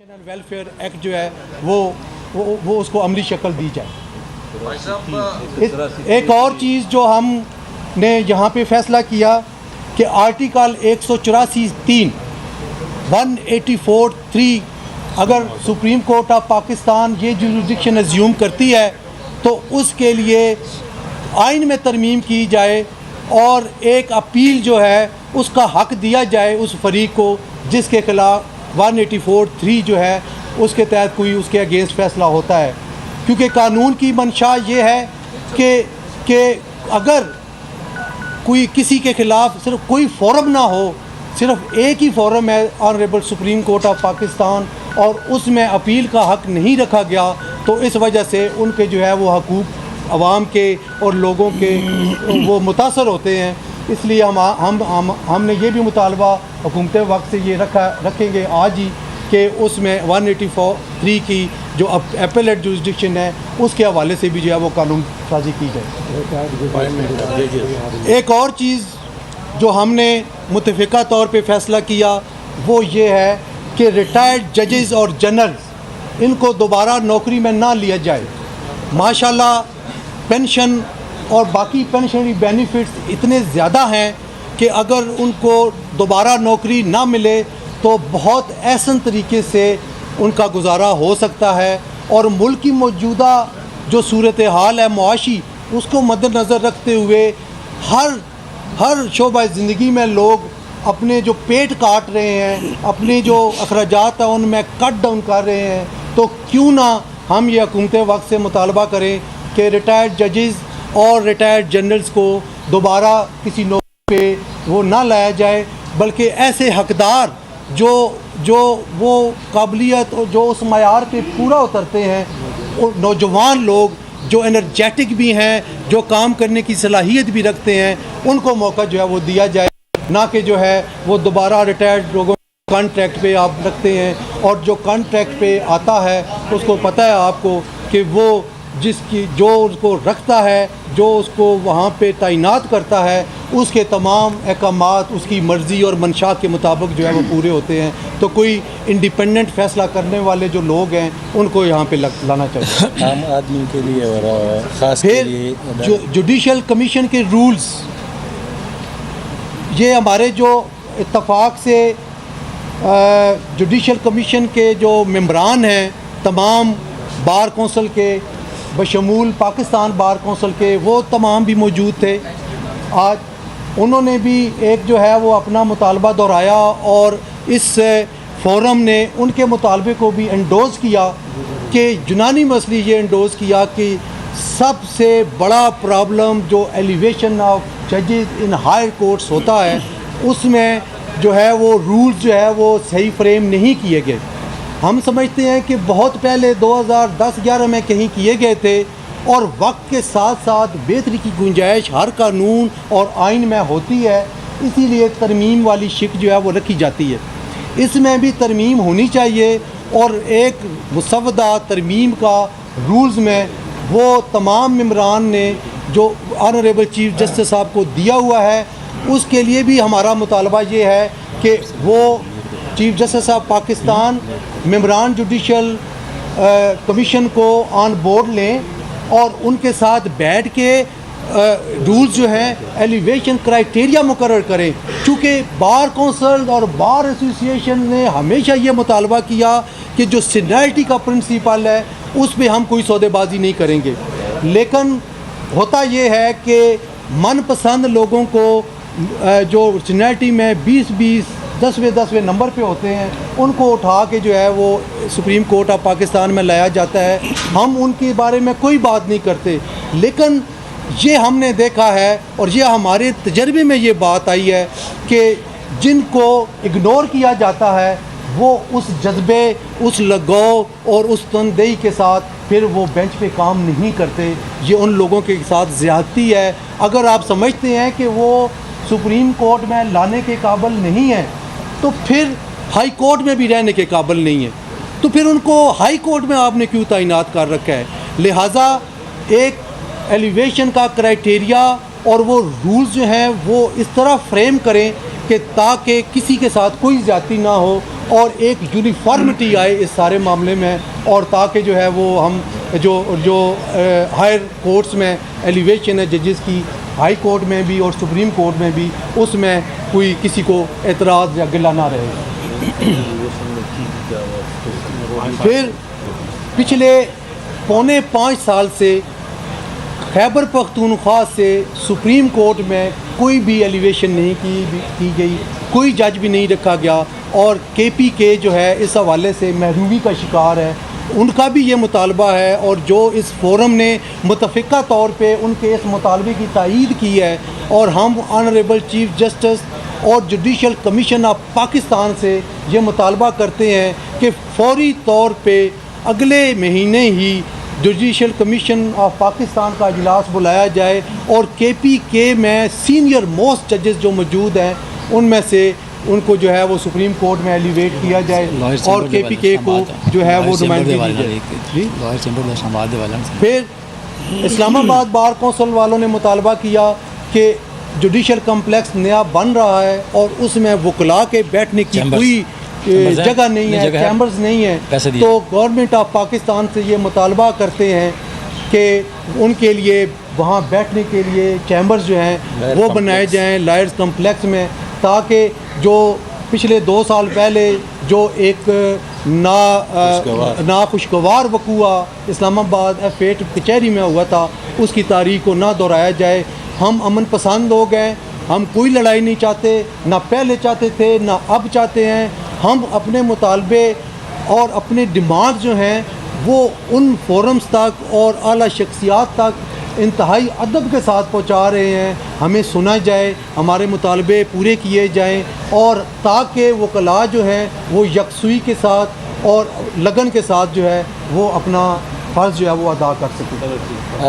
Welfare act जो है वो उसको अमली शक्ल दी जाए। एक और चीज़ जो हमने यहाँ पे फैसला किया कि आर्टिकल 184(3) 184(3) अगर सुप्रीम कोर्ट ऑफ पाकिस्तान ये जुरिडिक्शन एज्यूम करती है तो उसके लिए आइन में तरमीम की जाए और एक अपील जो है उसका हक दिया जाए उस फरीक को जिसके खिलाफ 184(3) जो है उसके तहत कोई उसके अगेंस्ट फ़ैसला होता है। क्योंकि कानून की मंशा ये है कि अगर कोई किसी के ख़िलाफ़ सिर्फ कोई फ़ोरम ना हो, सिर्फ एक ही फ़ोरम है honourable supreme court of Pakistan, और उसमें अपील का हक़ नहीं रखा गया तो इस वजह से उनके जो है वो हकूक़ आवाम के और लोगों के वो मुतासर होते हैं। इसलिए हमने ये भी मुतालबा हुकूमत वक्त से ये रखेंगे आज ही कि उसमें 184(3) की जो एपेलेट जुरिडिक्शन है उसके हवाले से भी जो है वो कानून साजी की जाए। एक और चीज़ जो हमने मुतफ़िका तौर पे फ़ैसला किया वो ये है कि रिटायर्ड जजेस और जनरल्स इनको दोबारा नौकरी में ना लिया जाए। माशाल्लाह पेंशन और बाकी पेंशनरी बेनिफिट्स इतने ज़्यादा हैं कि अगर उनको दोबारा नौकरी ना मिले तो बहुत एहसन तरीके से उनका गुजारा हो सकता है। और मुल्क की मौजूदा जो सूरत हाल है मुआशी, उसको मद्देनज़र रखते हुए हर शोबा ज़िंदगी में लोग अपने जो पेट काट रहे हैं, अपने जो अखराजात हैं उनमें कट डाउन कर रहे हैं, तो क्यों ना हम ये हुकूमत वक्त से मुतालबा करें कि रिटायर्ड जजेस और रिटायर्ड जनरल्स को दोबारा किसी नौकरी पे वो ना लाया जाए, बल्कि ऐसे हकदार जो वो काबिलियत और जो उस मयार पे पूरा उतरते हैं, और नौजवान लोग जो एनर्जेटिक भी हैं, जो काम करने की सलाहियत भी रखते हैं, उनको मौका जो है वो दिया जाए, ना कि जो है वो दोबारा रिटायर्ड लोगों कॉन्ट्रैक्ट पे आप रखते हैं। और जो कॉन्ट्रैक्ट पे आता है उसको पता है आपको कि वो जो उसको रखता है, जो उसको वहाँ पे तैनात करता है, उसके तमाम अहकामात उसकी मर्ज़ी और मंशा के मुताबिक जो है वो पूरे होते हैं। तो कोई इंडिपेंडेंट फ़ैसला करने वाले जो लोग हैं उनको यहाँ पे लाना चाहिए आम आदमी के लिए और ख़ास के लिए। जुडिशल कमीशन के रूल्स, ये हमारे जो इत्तफाक से जुडिशल कमीशन के जो मेंबरान हैं तमाम बार कौंसिल के बशमूल पाकिस्तान बार कौंसिल के, वो तमाम भी मौजूद थे। आज उन्होंने भी एक जो है वो अपना मुतालबा दोहराया और इस फोरम ने उनके मुतालबे को भी एंडोज़ किया कि यूनानी मसली ये एंडोज़ किया कि सबसे बड़ा प्रॉब्लम जो एलिवेशन ऑफ जजेस इन हायर कोर्ट्स होता है उसमें जो है वो रूल्स जो है वो सही फ्रेम नहीं किए गए। हम समझते हैं कि बहुत पहले 2010-11 में कहीं किए गए थे, और वक्त के साथ साथ बेहतरी की गुंजाइश हर कानून और आइन में होती है, इसीलिए तरमीम वाली शिक जो है वो रखी जाती है। इसमें भी तरमीम होनी चाहिए, और एक मुसवदा तरमीम का रूल्स में वो तमाम मेंबरान ने जो ऑनरेबल चीफ जस्टिस साहब को दिया हुआ है, उसके लिए भी हमारा मुतालबा ये है कि वो चीफ जस्टिस ऑफ पाकिस्तान मेंबरान जुडिशल कमीशन को ऑन बोर्ड लें और उनके साथ बैठ के रूल्स जो हैं एलिवेशन क्राइटेरिया मुकर्रर करें। चूँकि बार कौंसिल और बार एसोसिएशन ने हमेशा ये मुतालबा किया कि जो सीनियरिटी का प्रिंसिपल है उस पर हम कोई सौदेबाजी नहीं करेंगे, लेकिन होता ये है कि मनपसंद लोगों को जो सीनियरिटी में 20-20 10वें नंबर पे होते हैं उनको उठा के जो है वो सुप्रीम कोर्ट ऑफ पाकिस्तान में लाया जाता है। हम उनके बारे में कोई बात नहीं करते, लेकिन ये हमने देखा है और ये हमारे तजर्बे में ये बात आई है कि जिनको इग्नोर किया जाता है वो उस जज्बे, उस लगाव और उस तनदेही के साथ फिर वो बेंच पे काम नहीं करते। ये उन लोगों के साथ ज़्यादती है। अगर आप समझते हैं कि वो सुप्रीम कोर्ट में लाने के काबिल नहीं है तो फिर हाई कोर्ट में भी रहने के काबिल नहीं है, तो फिर उनको हाई कोर्ट में आपने क्यों तैनात कर रखा है। लिहाजा एक एलिवेशन का क्राइटेरिया और वो रूल्स जो हैं वो इस तरह फ्रेम करें कि ताकि किसी के साथ कोई ज़्यादती ना हो और एक यूनिफॉर्मिटी आए इस सारे मामले में, और ताकि जो है वो हम जो हायर कोर्ट्स में एलिवेशन है जजेस की, हाई कोर्ट में भी और सुप्रीम कोर्ट में भी, उसमें कोई किसी को एतराज़ या गिला ना रहे। फिर पिछले 4.25 साल से खैबर पख्तूनख्वा से सुप्रीम कोर्ट में कोई भी एलिवेशन नहीं की गई, कोई जज भी नहीं रखा गया, और KPK जो है इस हवाले से महरूमी का शिकार है। उनका भी ये मुतालबा है, और जो इस फोरम ने मुतफ़िका तौर पे उनके इस मुतालबे की तायीद की है, और हम ऑनरेबल चीफ जस्टिस और जुडिशल कमीशन ऑफ पाकिस्तान से ये मुतालबा करते हैं कि फौरी तौर पे अगले महीने ही जुडिशल कमीशन ऑफ पाकिस्तान का इजलास बुलाया जाए, और KPK में सीनियर मोस्ट जजेस जो मौजूद हैं उनमें से उनको जो है वो सुप्रीम कोर्ट में एलिवेट किया जाए, और KPK को जो है वो नुमाइंदगी दी जाए। फिर इस्लामाबाद बार कौंसिल वालों ने मुतालबा किया कि जुडिशल कम्प्लेक्स नया बन रहा है और उसमें वकला के बैठने की कोई जगह नहीं है, चैम्बर्स नहीं है, तो गवर्नमेंट ऑफ पाकिस्तान से ये मुतालबा करते हैं कि उनके लिए वहाँ बैठने के लिए चैम्बर्स जो हैं वो बनाए जाएं लायर्स कम्प्लेक्स में, ताकि जो पिछले 2 साल पहले जो एक नाखुशगवार वक़ूआ इस्लामाबाद F8 कचहरी में हुआ था, उसकी तारीख को ना दोहराया जाए। हम अमन पसंद लोग हैं, हम कोई लड़ाई नहीं चाहते, ना पहले चाहते थे ना अब चाहते हैं। हम अपने मुतालबे और अपने डिमांड जो हैं वो उन फोरम्स तक और आला शख्सियात तक इंतहाई अदब के साथ पहुंचा रहे हैं। हमें सुना जाए, हमारे मुतालबे पूरे किए जाएं, और ताकि वकला जो हैं वो यकसुई के साथ और लगन के साथ जो है वो अपना फ़र्ज़ जो है वो अदा कर सकें।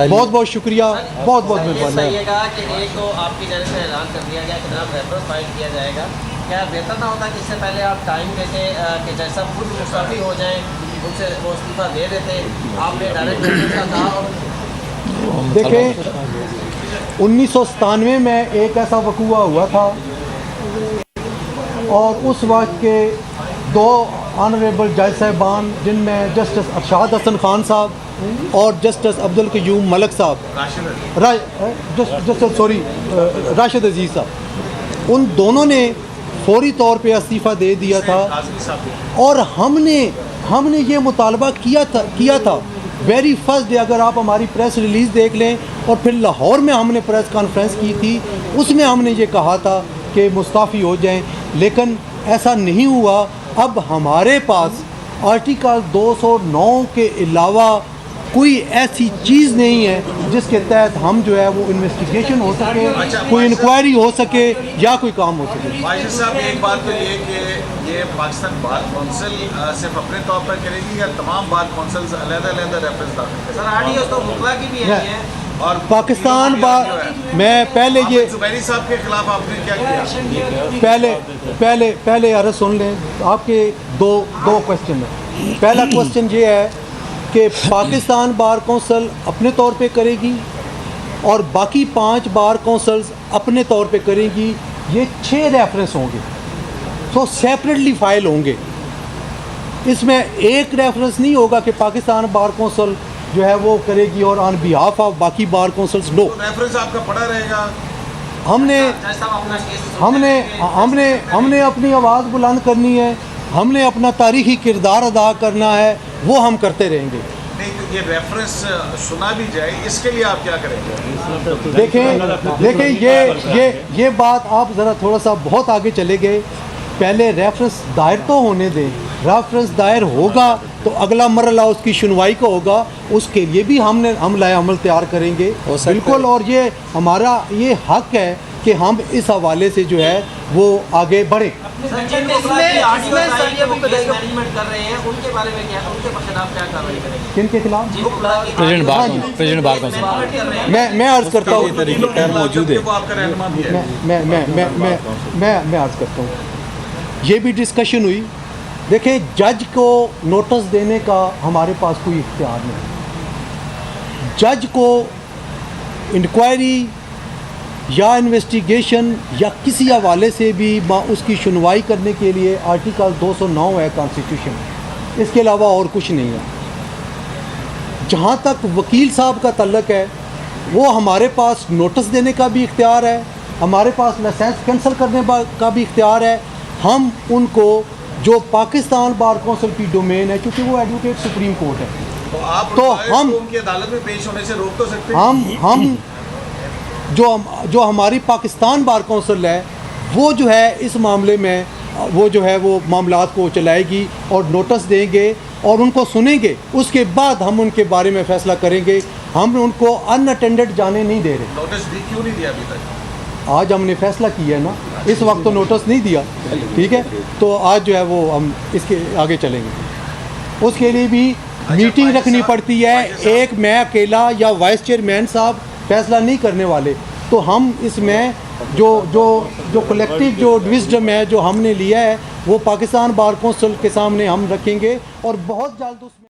बहुत बहुत शुक्रिया, बहुत बहुत मेहरबानी। कि एक तो आपकी जगह से ऐलान कर दिया गया कि जनाब रेफरेंस फाइल किया जाएगा, क्या बेहतर ना होता कि इससे पहले आप टाइम देते कि जैसा खुद मुस्तफ़ी हो जाएं, उनसे वो इस्तीफ़ा दे देते, आपने डायरेक्ट रेफरेंस का कहा? और देखें 1997 में एक ऐसा वक़ूआ हुआ था, और उस वक्त के 2 ऑनरेबल जज साहिबान जिनमें जस्टिस अरशाद हसन खान साहब और जस्टिस अब्दुल क़य्यूम मलिक साहब, राशिद अजीज़ साहब, उन दोनों ने फौरी तौर पे इस्तीफ़ा दे दिया था, और हमने ये मुतालबा किया था वेरी फर्स्ट डे। अगर आप हमारी प्रेस रिलीज़ देख लें, और फिर लाहौर में हमने प्रेस कॉन्फ्रेंस की थी, उसमें हमने ये कहा था कि मुस्ताफ़ी हो जाएं, लेकिन ऐसा नहीं हुआ। अब हमारे पास आर्टिकल 209 के अलावा कोई ऐसी चीज़ नहीं है जिसके तहत हम जो है वो इन्वेस्टिगेशन हो सके, कोई इंक्वायरी हो सके या कोई काम हो सके। वाजिद साहब, एक बात तो ये कि ये पाकिस्तान बार कौंसिल सिर्फ अपने तौर पर करेगी या तमाम बार कौंसिल्स अलग-अलग रेफरेंस दाखिल करेंगे? सर आरडीओ तो मुखला की भी है, और पाकिस्तान बार, मैं पहले ये जुबैरी साहब के खिलाफ आपने क्या किया? पहले अर्ज़ सुन लें, आपके दो क्वेश्चन है। पहला क्वेश्चन ये है कि पाकिस्तान बार कौंसिल अपने तौर पे करेगी और बाकी 5 बार कौंसिल्स अपने तौर पे करेगी। ये 6 रेफरेंस होंगे, तो सेपरेटली फाइल होंगे। इसमें एक रेफरेंस नहीं होगा कि पाकिस्तान बार कौंसिल जो है वो करेगी और ऑन बिहाफ ऑफ बाकी बार कौंसिल्स नो। तो रेफरेंस आपका पड़ा रहेगा। हमने अपनी आवाज़ बुलंद करनी है, हमने अपना तारीखी किरदार अदा करना है, वो हम करते रहेंगे। नहीं, तो ये रेफरेंस सुना भी जाए, इसके लिए आप क्या करेंगे? देखें ये बात आप ज़रा थोड़ा सा बहुत आगे चले गए। पहले रेफरेंस दायर तो होने दें, रेफरेंस दायर होगा तो अगला मरला उसकी सुनवाई का होगा, उसके लिए भी हम लाए अमल तैयार करेंगे बिल्कुल। और ये हमारा ये हक है कि हम इस हवाले से जो है वो आगे बढ़े। किन के खिलाफ? President bar council. मैं अर्ज़ करता हूँ, मौजूद है। मैं अर्ज़ करता हूँ, ये भी डिस्कशन हुई। देखें, जज को नोटिस देने का हमारे पास कोई इख्तियार नहीं। जज को इंक्वायरी या इन्वेस्टिगेशन या किसी हवाले से भी उसकी सुनवाई करने के लिए आर्टिकल 209 है कॉन्स्टिट्यूशन में, इसके अलावा और कुछ नहीं है। जहाँ तक वकील साहब का तल्लक है, वो हमारे पास नोटिस देने का भी इख्तियार है, हमारे पास लाइसेंस कैंसिल करने का भी इख्तियार है। हम उनको जो पाकिस्तान बार कौंसिल की डोमेन है, क्योंकि वो एडवोकेट सुप्रीम कोर्ट है, तो आप तो हम उनकी अदालत में पेश होने से रोक तो सकते हैं। हम जो हमारी पाकिस्तान बार कौंसिल है, वो जो है इस मामले में वो जो है वो मामलात को चलाएगी और नोटिस देंगे और उनको सुनेंगे। उसके बाद हम उनके बारे में फ़ैसला करेंगे। हम उनको अनअटेंडेड जाने नहीं दे रहे। नोटिस दी क्यों नहीं दिया अभी तक? आज हमने फैसला किया है ना, इस वक्त तो नोटिस नहीं दिया, ठीक है। तो आज जो है वो हम इसके आगे चलेंगे। उसके लिए भी मीटिंग रखनी पड़ती है। एक मैं अकेला या वाइस चेयरमैन साहब फैसला नहीं करने वाले। तो हम इसमें जो कलेक्टिव जो विजडम है जो हमने लिया है, वो पाकिस्तान बार कौंसिल के सामने हम रखेंगे और बहुत जल्द उसमें